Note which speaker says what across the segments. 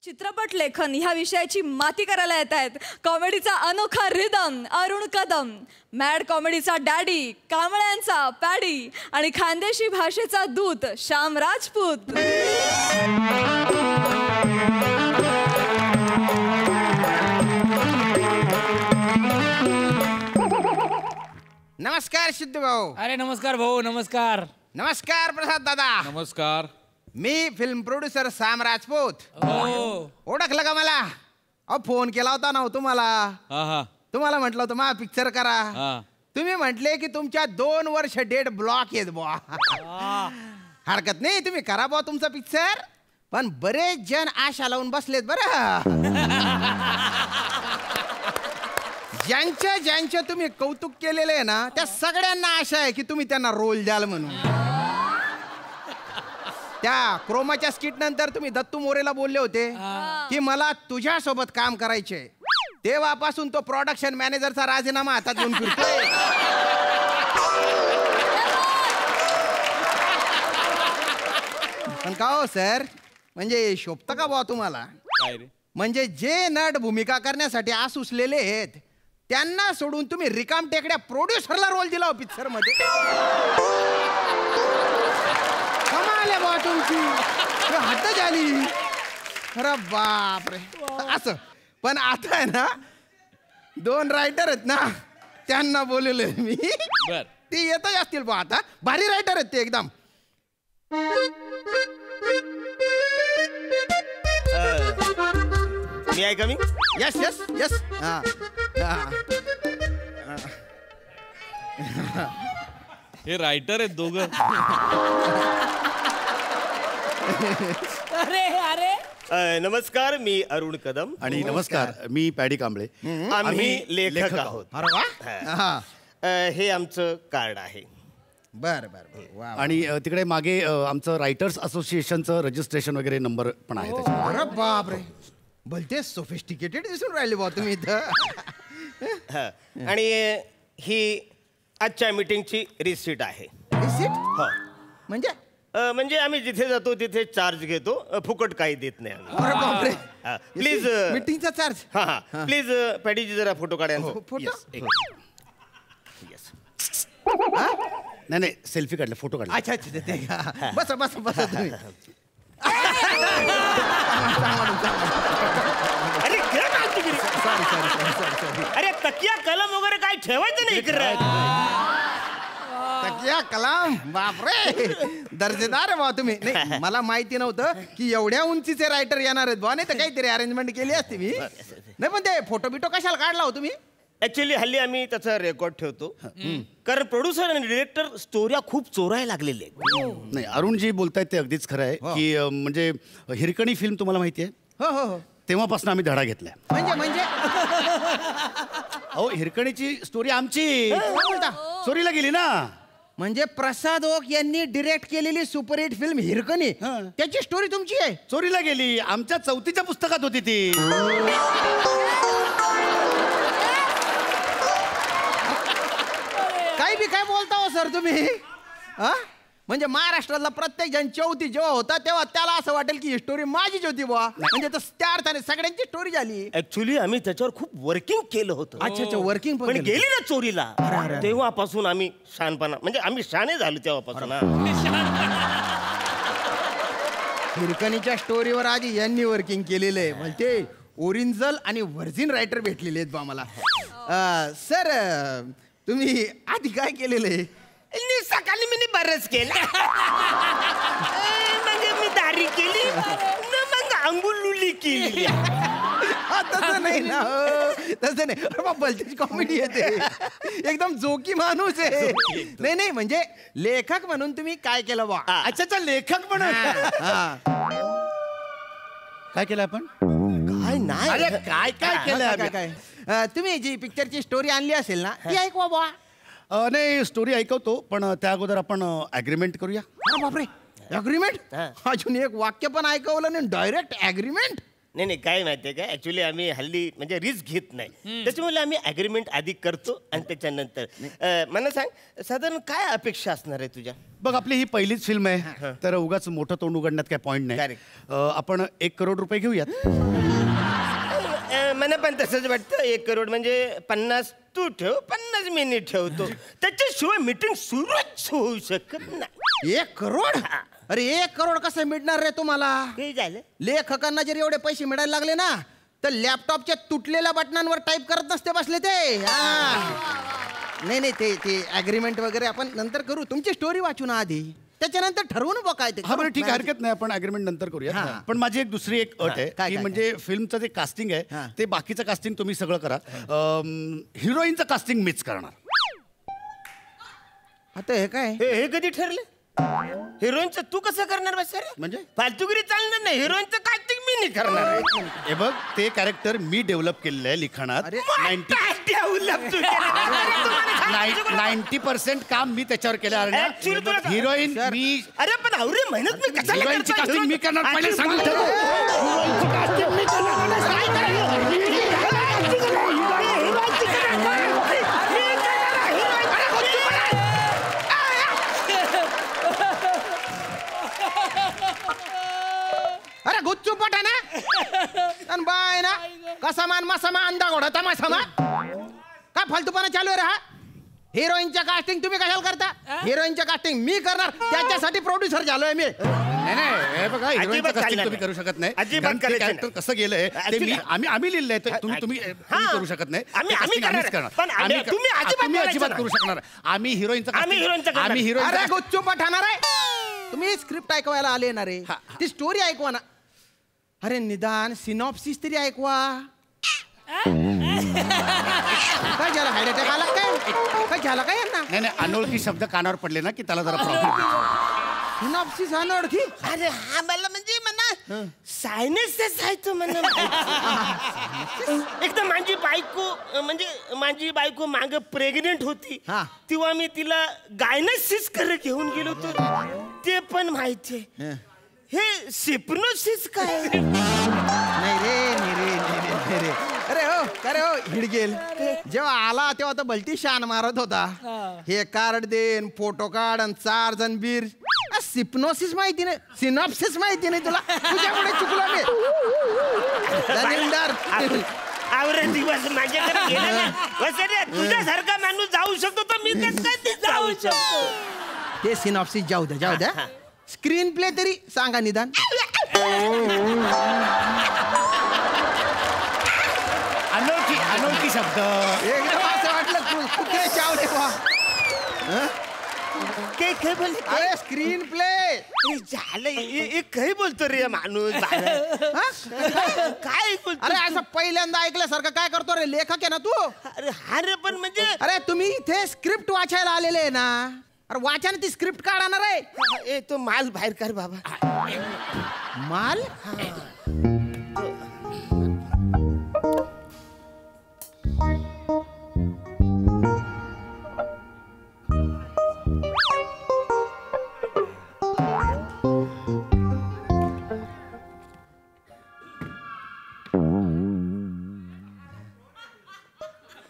Speaker 1: चित्रपट लेखन ह्या विषयाची माती करायला येत आहेत कॉमेडीचा अनोखा रिदम अरुण कदम, मॅड कॉमेडीचा डॅडी कांबळ्यांचा पॅडी आणि खानदेशी भाषेचा दूत श्याम राजपूत.
Speaker 2: नमस्कार सिद्धू भाऊ.
Speaker 3: अरे नमस्कार भाऊ. नमस्कार.
Speaker 2: नमस्कार प्रसाद दादा.
Speaker 3: नमस्कार.
Speaker 2: मी फिल्म प्रोड्युसर श्याम राजपूत. ओळखलं का मला? अहो फोन केला होता ना तुम्हाला. तुम्हाला म्हटलं होतं मा पिक्चर करा. तुम्ही म्हटले की तुमच्या 2 वर्ष डेट ब्लॉक आहेत बुवा. हरकत नाही, तुम्ही करा बुवा तुमचा पिक्चर. पण बरेच जण आशा लावून बसलेत बरं. ज्यांच्या तुम्ही कौतुक केलेले आहे ना त्या सगळ्यांना आशा आहे की तुम्ही त्यांना रोल द्याल म्हणून. त्या क्रोमाच्या स्किट नंतर तुम्ही दत्तू मोरेला बोलले होते की मला तुझ्या सोबत काम करायचे. तेव्हापासून तो प्रोडक्शन मॅनेजरचा राजीनामा हातात घेऊन फिरतोय. पण का हो सर, म्हणजे शोभतं का बुवा तुम्हाला? म्हणजे जे नट भूमिका करण्यासाठी आसुसलेले आहेत त्यांना सोडून तुम्ही रिकाम टेकड्या प्रोड्युसरला रोल दिला हो पिक्चर मध्ये. कमाल आहे बुवा तुमची, हद्द झाली. अरे बापरे. असं पण आता आहे ना 2 रायटर आहेत ना त्यांना बोलवले मी. ते येतच असतील बुवा. आता भारी रायटर आहेत ते एकदम.
Speaker 4: मी आहे का मी?
Speaker 2: Yes yes yes.
Speaker 5: हे रायटर आहेत दोघं.
Speaker 3: अरे अरे
Speaker 4: नमस्कार, मी अरुण कदम.
Speaker 6: आणि नमस्कार, मी पॅडी कांबळे.
Speaker 4: आम्ही लेखक आहोत.
Speaker 2: अरे वा.
Speaker 4: हे आमचं कार्ड आहे.
Speaker 2: बर बर वा.
Speaker 6: आणि तिकडे मागे आमचं रायटर्स असोसिएशनचं रजिस्ट्रेशन वगैरे नंबर पण आहे त्याच्यात.
Speaker 2: अरे बापरे, भलते सोफिस्टिकेटेड दिसून राहिले बा तुम्ही इथं.
Speaker 4: आणि ही आजच्या मीटिंगची रिसीट आहे.
Speaker 2: रिसीट?
Speaker 4: हो.
Speaker 2: म्हणजे
Speaker 4: आम्ही जिथे जातो तिथे चार्ज घेतो, फुकट काही देत नाही आम्ही.
Speaker 2: अरे बापरे.
Speaker 4: प्लीज
Speaker 2: मीटिंगचा चार्ज.
Speaker 4: हा प्लीज पॅडीजी जरा फोटो काढायचा.
Speaker 2: फोटो?
Speaker 6: नाही सेल्फी काढला, फोटो काढला.
Speaker 2: अच्छा अच्छा ते का. बस बस बस तुम्ही.
Speaker 4: अरे
Speaker 2: सॉरी सॉरी सॉरी सॉरी.
Speaker 4: अरे तकिया कलम वगैरे काय ठेवायचं नाही इकडे.
Speaker 2: तकिया कलाम, बापरे दर्जेदार आहे बा तुम्ही. नाही मला माहिती नव्हतं की एवढ्या उंचीचे रायटर येणार आहेत बा. नाही तर काहीतरी अरेंजमेंट केली असती मी. नाही पण ते फोटो बिटो कशाला काढला हो तुम्ही?
Speaker 4: ऍक्च्युली हल्ली आम्ही त्याचा रेकॉर्ड ठेवतो, कारण प्रोड्युसर आणि डिरेक्टर स्टोऱ्या खूप चोरायला लागलेले आहेत.
Speaker 6: नाही, अरुणजी बोलतायत ते अगदीच खरं आहे की म्हणजे हिरकणी फिल्म तुम्हाला माहिती आहे?
Speaker 2: हो हो हो.
Speaker 6: तेव्हापासून आम्ही धडा घेतलाय.
Speaker 2: म्हणजे
Speaker 6: अहो हिरकणीची स्टोरी आमची चोरीला गेली ना.
Speaker 2: म्हणजे प्रसाद ओक यांनी डिरेक्ट केलेली सुपरहिट फिल्म हिरकणी त्याची स्टोरी तुमची आहे?
Speaker 6: चोरीला गेली. आमच्या 4थीच्या पुस्तकात होती ती.
Speaker 2: काही बी काय बोलता हो सर तुम्ही? म्हणजे महाराष्ट्रातला प्रत्येक जण 4थी जेव्हा होता तेव्हा त्याला असं वाटेल की ही स्टोरी माझीच होती बुवा. म्हणजे त्या अर्थाने सगळ्यांची स्टोरी झाली.
Speaker 4: ऍक्च्युली आम्ही त्याच्यावर खूप वर्किंग केलं होतं.
Speaker 2: अच्छा अच्छा, वर्किंग
Speaker 4: पण गेली ना चोरीला. तेव्हापासून आम्ही शहाणपणा, म्हणजे आम्ही शहाणे झालो तेव्हापासून.
Speaker 2: हिरकणीच्या स्टोरीवर आधी यांनी वर्किंग केलेलं आहे. म्हणजे ओरिजिनल आणि व्हर्जिन रायटर भेटलेले आहेत बा मला. सर तुम्ही आधी काय केलेलं आहे?
Speaker 4: सकाळी मी बरंच केलं. म्हणजे मी दारी केली, मग अंगुलुली केली.
Speaker 2: तसं नाही ना, तसं नाही. भलतीच कॉमेडी येते. एकदम जोकी माणूस आहे. नाही नाही, म्हणजे लेखक म्हणून तुम्ही काय केलं बा?
Speaker 6: अच्छा, लेखक म्हणून काय केलं आपण?
Speaker 4: काय नाही.
Speaker 6: अरे काय काय केलं?
Speaker 2: काय तुम्ही जी पिक्चरची स्टोरी आणली असेल ना ती ऐकवा बा.
Speaker 6: नाही, स्टोरी ऐकवतो, पण त्या अगोदर आपण ॲग्रीमेंट करूया.
Speaker 2: बापरे, ॲग्रीमेंट? अजून एक वाक्य पण ऐकवलं नाही, डायरेक्ट ॲग्रीमेंट.
Speaker 4: नाही काय माहितीये का ऍक्च्युली आम्ही हल्ली म्हणजे रिस्क घेत नाही त्याच्यामुळे आम्ही अग्रीमेंट आधी करतो आणि त्याच्यानंतर मला सांग साधारण काय अपेक्षा असणार आहे तुझ्या
Speaker 6: बघ आपली ही पहिलीच फिल्म आहे तर उगाच मोठं तोंड उघडण्यात काय पॉईंट नाही
Speaker 4: Correct.
Speaker 6: आपण 1 करोड रुपये घेऊयात
Speaker 4: मला पण तसंच वाटतं 1 करोड म्हणजे 50 तू ठेव 50 मी ठेवतो त्याच्याशिवाय मीटिंग सुरूच होऊ शकत नाही
Speaker 2: 1 करोड अरे 1 करोड कसं मिळणार रे तुम्हाला
Speaker 4: काही झालं
Speaker 2: लेखकांना जर एवढे पैसे मिळायला लागले ना तर लॅपटॉपच्या तुटलेल्या बटनांवर टाईप करत नसते बसले ते नाही ते अग्रीमेंट वगैरे आपण नंतर करू तुमची स्टोरी वाचू ना आधी त्याच्यानंतर ठरवून बघा ते
Speaker 6: हा बरं ठीक आहे हरकत नाही आपण अग्रीमेंट नंतर करूया पण माझी एक दुसरी एक अट आहे
Speaker 2: काय,
Speaker 6: की
Speaker 2: काय,
Speaker 6: म्हणजे फिल्मचं जे कास्टिंग आहे ते बाकीचं कास्टिंग तुम्ही सगळं करा हिरोईनचं कास्टिंग मीच करणार
Speaker 2: आता हे काय
Speaker 4: हे कधी ठरलं हिरोईनचं तू कसं करणार बस सर
Speaker 6: म्हणजे?
Speaker 4: फालतुगिरी चालणार नाही हिरोईनचं कास्टिंग मी नाही करणार
Speaker 6: हे बघ ते कॅरेक्टर मी डेव्हलप केलेलं आहे लिखाणात 90% काम मी त्याच्यावर केलं
Speaker 4: Actually तुला-
Speaker 6: हिरोईन मी
Speaker 4: अरे पण आवरे मेहनत मी कशाला
Speaker 6: हिरोईनची
Speaker 4: करतोय?
Speaker 6: कास्टिंग मी करणार पहिले सांगून ठेव. हिरोईनची casting मी करणार.
Speaker 2: अरे गुच्चू पटा ना आणि बाय ना कसा मान मसा मा अंदा घोडा तमाशा मा काय फालतूपणा चालू आहे रे हा हिरोईनच्या कास्टिंग तुम्ही कशाला करता हिरोईनच्या कास्टिंग मी करणार त्याच्यासाठी प्रोड्युसर झालोय मी
Speaker 6: नाही हे बघा हिरोईनचं
Speaker 4: अजिबात
Speaker 6: casting
Speaker 4: चालणार
Speaker 6: तुम्ही करू शकत नाही
Speaker 4: अजिबात
Speaker 6: कारण ते
Speaker 4: करायचं
Speaker 6: कॅरेक्टर
Speaker 4: नाही.
Speaker 6: कसं गेलंय ते
Speaker 4: Actually-
Speaker 6: आम्ही लिहिलंय तर तुम्ही करू शकत नाही
Speaker 4: आम्ही-
Speaker 6: ते casting
Speaker 4: आम्ही
Speaker 6: आम्हीच
Speaker 4: करणार. पण आम्ही-
Speaker 6: आम्ही-
Speaker 4: तुम्ही अजिबात
Speaker 6: तुम्ही
Speaker 4: बोलायचं
Speaker 6: अजिबात करू
Speaker 4: नाही.
Speaker 6: शकणार आम्ही हिरोईनचं
Speaker 4: आम्ही हिरोईनचं करणार.
Speaker 6: आम्ही
Speaker 2: अरे
Speaker 6: हिरोईन
Speaker 2: गुच्चू पठाणार आहे तुम्ही स्क्रिप्ट ऐकवायला आले ना रे ती स्टोरी ऐकवा ना अरे निदान सिनॉप्सिस तरी ऐकवा काय झालं हार्ट अटॅक आला काय झालं काय यांना
Speaker 6: नाही अनोळखी शब्द कानावर पडले ना की त्याला जरा प्रॉब्लेम
Speaker 2: सिनॉप्सिस अनोळखी
Speaker 4: अरे हा मला म्हणजे म्हणा सायन्स आहे तो म्हणा एकदम माझी बायको माग प्रेग्नेंट होती
Speaker 2: हा.
Speaker 4: तेव्हा मी तिला गायनोसिस करे घेऊन गेलो होतो ते पण माहितीये हे सिप्नोसिस काय
Speaker 2: नाही रे अरे हो हिडगेल जेव्हा आला तेव्हा तर भलती शान मारत होता हे कार्ड देन फोटो काढ आणि 4 जण बीर सिप्नोसिस माहिती नाही सिनॉप्सिस माहिती नाही तुला तुझ्यामुळे चुकलो मी दलिंदर.
Speaker 4: आवरे दिवस माझ्याकडे गेले ना वसरे तुझ्यासारखा माणूस जाऊ शकतो तर मी कसं काय ते जाऊ शकतो
Speaker 2: ते सिनॉप्सिस जाऊ द्या स्क्रीन प्ले तरी सांगा निदान
Speaker 6: अनोळखी शब्द
Speaker 2: एकदम असं वाटलं कुठे चावले बा
Speaker 4: काय बोल
Speaker 2: अरे स्क्रीन प्ले
Speaker 4: झालं काय बोलतो रे माणूस काय बोलतो
Speaker 2: अरे असं पहिल्यांदा ऐकल्यासारखं काय करतो रे लेखक आहे ना तू
Speaker 4: अरे हा रे पण म्हणजे
Speaker 2: अरे तुम्ही इथे स्क्रिप्ट वाचायला आलेले आहे ना अरे वाचा ना ती स्क्रिप्ट काढणार आहे
Speaker 4: ए तो माल बाहेर कर बाबा
Speaker 2: माल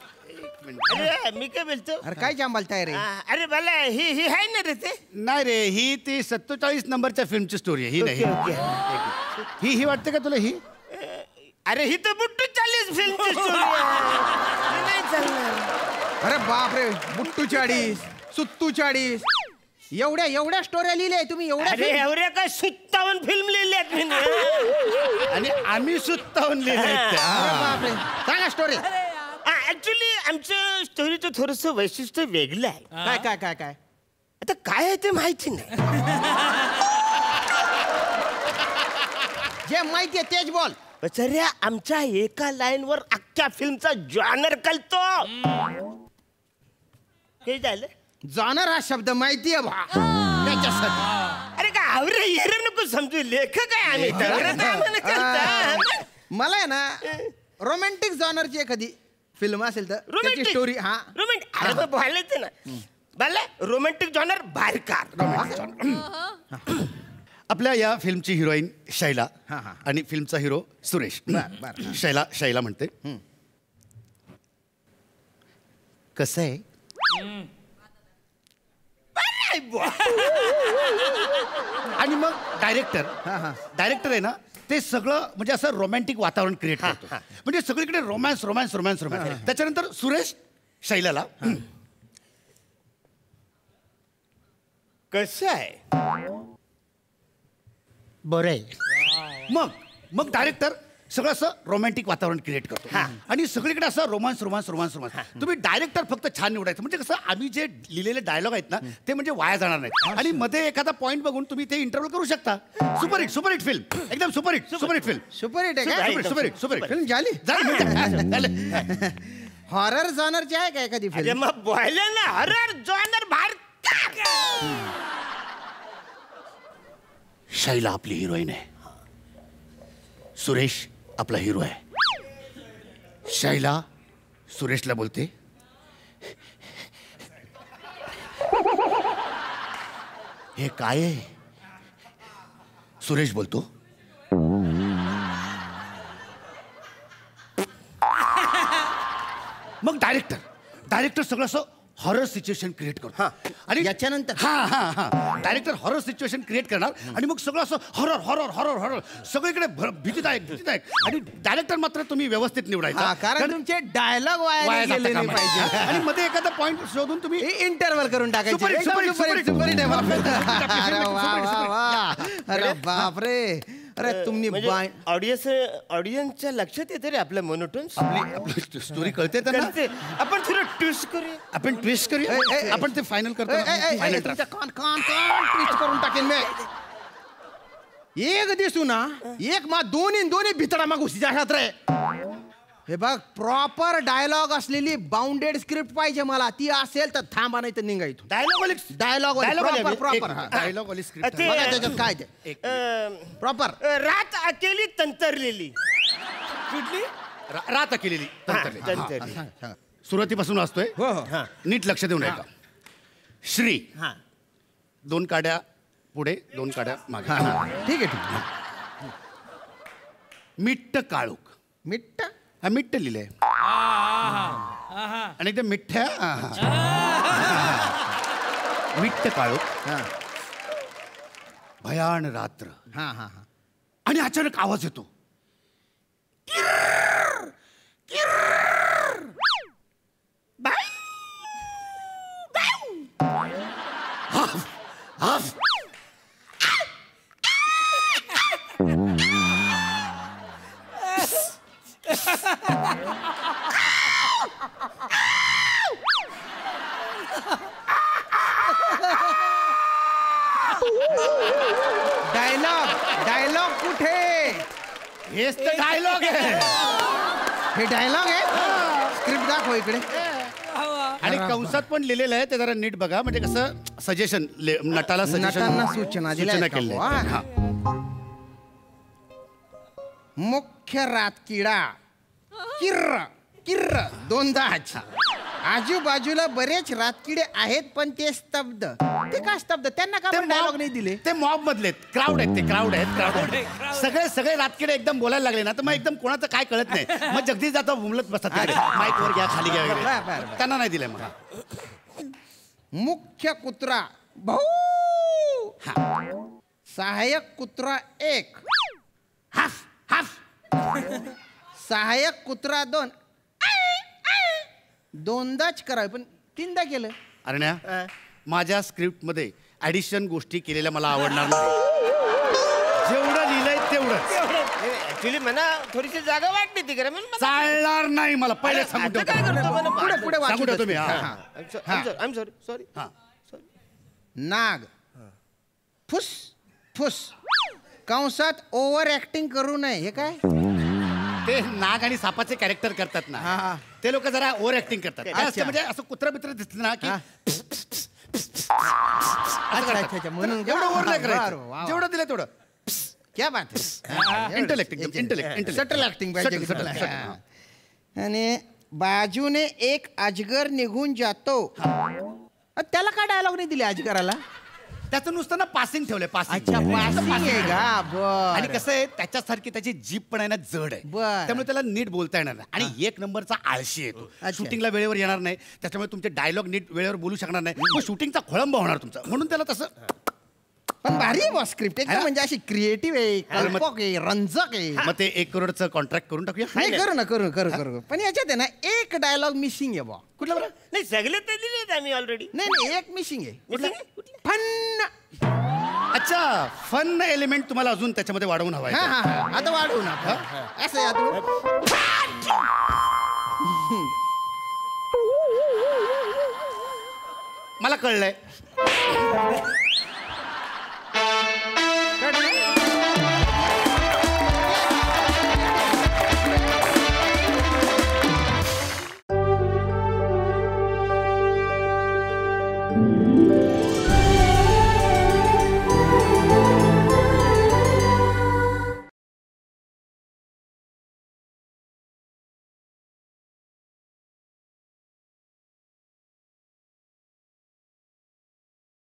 Speaker 4: अरे मी काय बोलतो
Speaker 2: अरे काय जांबालताय रे
Speaker 4: अरे भला ही आहे ना रे ते
Speaker 6: नाही रे ही ती 47 नंबरच्या फिल्मची स्टोरी आहे ही नाही
Speaker 4: ओके.
Speaker 6: ही वाटते का तुला ही
Speaker 4: अरे ही तर बुट्टू 40 फिल्मची स्टोरी नाही चालणार
Speaker 2: अरे बाप रे बुट्टू 40 सुत्तू 40 एवढ्या स्टोऱ्या लिहिल्या तुम्ही
Speaker 4: अरे
Speaker 2: एवढ्या
Speaker 4: एवढ्या काय 57 फिल्म लिहिल्यात मी
Speaker 6: आणि आम्ही सुत्तावून लिहिलंय त्या.
Speaker 2: अरे बाप रे सांगा स्टोरी
Speaker 4: ऍक्च्युली आमच्या स्टोरीचं थोडस वैशिष्ट्य वेगळं आहे
Speaker 2: काय
Speaker 4: आता काय आहे ते माहिती नाही
Speaker 2: जे माहिती आहे तेच बोल
Speaker 4: बचर्या आमच्या एका लाईन वर अख्ख्या फिल्मचा जॉनर कळतो हे झालं
Speaker 2: जाणार हा शब्द माहिती आहे भा त्याच्यासाठी
Speaker 4: अरे का आवरे येरे नको समजू लेखक आहे आम्ही तर. आम्हाला कळतं.
Speaker 2: मला आहे ना रोमॅन्टिक जॉनरची एखादी फिल्म असेल तर त्याची
Speaker 4: रोमॅन्टिक
Speaker 2: स्टोरी हा
Speaker 4: रोमॅन्टिक अरे मग बोलायचं ना भले रोमॅन्टिक जॉनर बारकार
Speaker 6: आपल्या या फिल्मची हिरोईन शैला
Speaker 2: हा, हा.
Speaker 6: आणि फिल्मचा हिरो सुरेश.
Speaker 2: बर.
Speaker 6: शैला म्हणते, कसं आहे आणि मग डायरेक्टर आहे ना, ते सगळं म्हणजे असं रोमॅन्टिक वातावरण क्रिएट करतो. म्हणजे सगळीकडे रोमॅन्स रोमॅन्स रोमॅन्स रोमॅन्स. त्याच्यानंतर सुरेश शैलाला
Speaker 4: कसं आहे
Speaker 6: बरं आहे. मग डायरेक्टर सगळं असं रोमॅन्टिक वातावरण क्रिएट करतो आणि सगळीकडे असं रोमांस रोमांस रोमांस रोमांस. तुम्ही डायरेक्टर फक्त छान निवडायचं. म्हणजे कसं आम्ही जे लिहिलेले डायलॉग आहेत ना ते म्हणजे वाया जाणार नाही आणि मध्ये एखादा पॉईंट बघून तुम्ही ते इंटरव्ह्यू करू शकता. सुपरहिट फिल्म, एकदम सुपरहिट फिल्म.
Speaker 2: सुपरहिट आहे का?
Speaker 6: सुपरहिट
Speaker 2: फिल्म झाली. हॉरर जॉनरची आहे का एखादी
Speaker 4: अरे
Speaker 2: फिल्म?
Speaker 4: मग बोललं ना हरर जॉनर भारतात.
Speaker 6: शैला आपली हिरोईन आहे, सुरेश आपला हिरो आहे. शैला सुरेशला बोलते, हे काय आहे? सुरेश बोलतो, मग डायरेक्टर सगळं असं हॉरर सिच्युएशन क्रिएट करतो. आणि
Speaker 2: याच्यानंतर
Speaker 6: डायरेक्टर हॉरर सिच्युएशन क्रिएट करणार आणि मग सगळं असं हॉरर हॉरर हॉरर हॉरर सगळीकडे भीतीदायक. आणि डायरेक्टर मात्र तुम्ही व्यवस्थित निवडायचा,
Speaker 2: कारण तुमचे डायलॉग वाया गेले नाही पाहिजे.
Speaker 6: आणि मध्ये एखादा पॉइंट शोधून तुम्ही
Speaker 2: इंटरव्हल करून टाकायचे.
Speaker 6: सुपरहिट
Speaker 2: अरे बापरे. अरे तुम्ही
Speaker 4: ऑडियन्सच्या लक्षात येते रे आपलं मोनोटोन.
Speaker 6: आपली स्टोरी कळते त्यांना.
Speaker 4: आपण थोडं ट्विस्ट करूया.
Speaker 6: आपण ट्विस्ट करूया. आपण ते फायनल करतो.
Speaker 2: ट्विस्ट करून टाकेन मी. एक दिसू ना एक मा दोन्ही भितडा मा घुसी जातात रे. हे बघ प्रॉपर डायलॉग असलेली बाउंडेड स्क्रिप्ट पाहिजे मला. ती असेल तर थांबा नाही तर निघा इथून. डायलॉग प्रॉपर
Speaker 6: डायलॉग वाली स्क्रिप्ट.
Speaker 2: त्याच्यात काय ते प्रॉपर
Speaker 4: रात अकेली तंतरलेली.
Speaker 3: कुठली?
Speaker 6: रात केलेली
Speaker 4: तंतरलेली.
Speaker 6: सुरुवातीपासून असतोय. नीट लक्ष देऊन ऐका. श्री 2 काड्या पुढे 2 काड्या मागे.
Speaker 2: ठीक आहे.
Speaker 6: मिट्ट काळूक.
Speaker 2: मिट्ट
Speaker 6: मिट्ट लिहिलंय आणि ते मिठ्ठ्या मिट्ट काळूक. भयान रात्र. आणि अचानक आवाज येतो.
Speaker 2: डायलॉग कुठे?
Speaker 6: हेच तर डायलॉग आहे.
Speaker 2: हे डायलॉग आहे. स्क्रिप्ट दाखव इकडे.
Speaker 6: आणि कंसात पण लिहिलेलं आहे ते जरा नीट बघा. म्हणजे कसं सजेशन नटाला
Speaker 2: नटांना सूचना दिल्या
Speaker 6: केल्या.
Speaker 2: मुख्य रातकिडा किर्र किर्र 2दा. आजूबाजूला बरेच रातकिडे आहेत पण ते स्तब्ध. ते का स्तब्ध? त्यांना का डायलॉग नाही दिले?
Speaker 6: ते मॉब मधले क्राऊड आहेत. सगळे रातकिडे एकदम बोलायला लागले ना तर मग एकदम कोणाचं काय कळत नाही. मग जगदीश जाता बोलत बसतात. माईक वर घ्या, खाली घ्या वगैरे. त्यांना नाही दिलंय. मग
Speaker 2: मुख्य कुत्रा भाऊ. सहाय्यक कुत्रा 1.
Speaker 6: Half half.
Speaker 2: सहाय्यक कुत्रा 2. 2दाच करावे पण 3दा केलं.
Speaker 6: अरण्या, माझ्या स्क्रिप्ट मध्ये ऍडिशन गोष्टी केलेल्या मला आवडणार नाही. जेवढं लिहिलंय तेवढं.
Speaker 4: ऍक्च्युली मला थोडीशी जागा वाटली ती.
Speaker 6: चालणार नाही मला. पहिले सांगून ठेवतो.
Speaker 2: पुढे
Speaker 6: सांगून ठेवतो मी.
Speaker 4: सॉरी.
Speaker 2: नाग फुस फुस कंसात ओव्हर ऍक्टिंग करू नये. हे काय?
Speaker 6: ते नाग आणि सापाचे कॅरेक्टर करतात ना ते लोक जरा ओव्हर ऍक्टिंग करतात. काय असतं म्हणजे असं कुत्रा बित्र दिसलं ना की
Speaker 2: म्हणून
Speaker 6: जेवढं ओव्हर नाही करायचं. जेवढं दिलं तेवढं.
Speaker 2: क्या बात है.
Speaker 6: इंटेलेक्ट
Speaker 2: सटल ऍक्टिंग पाहिजे. आणि बाजूने एक अजगर निघून जातो. त्याला का डायलॉग नाही दिले अजगराला?
Speaker 6: त्याचं नुसतं ना पासिंग ठेवलंय
Speaker 2: अच्छा
Speaker 6: पासिंग
Speaker 2: passing आहे का बर
Speaker 6: आणि कसं आहे त्याच्यासारखी त्याची जीप पण आहे ना जड आहे
Speaker 2: बर.
Speaker 6: त्यामुळे त्याला नीट बोलता येणार नाही आणि एक नंबरचा आळशी येतो
Speaker 2: अच्छा.
Speaker 6: शूटिंगला वेळेवर येणार नाही त्याच्यामुळे तुमचे डायलॉग नीट वेळेवर बोलू शकणार नाही मग शूटिंगचा खोळंबा होणार तुमचा म्हणून त्याला तसं
Speaker 2: पण भारी आहे बॉस स्क्रिप्ट एकदम म्हणजे अशी क्रिएटिव्ह आहे
Speaker 6: अरे मग-
Speaker 2: कल्पक आहे रंजक आहे
Speaker 6: मग ते 1 करोडचं कॉन्ट्रॅक्ट करून टाकूया
Speaker 2: नाही करू ना करू पण याच्यात आहे ना एक डायलॉग मिसिंग आहे बा
Speaker 6: कुठला बरं
Speaker 4: नाही सगळे तर दिलेत आम्ही ऑलरेडी.
Speaker 2: नाही एक मिसिंग आहे
Speaker 4: Missing आहे?
Speaker 2: फन
Speaker 6: अच्छा फन एलिमेंट तुम्हाला अजून त्याच्यामध्ये वाढवून हवाय
Speaker 2: हा
Speaker 6: का?
Speaker 2: हा हा. आता वाढवू ना असं आहे आता
Speaker 6: मला कळलंय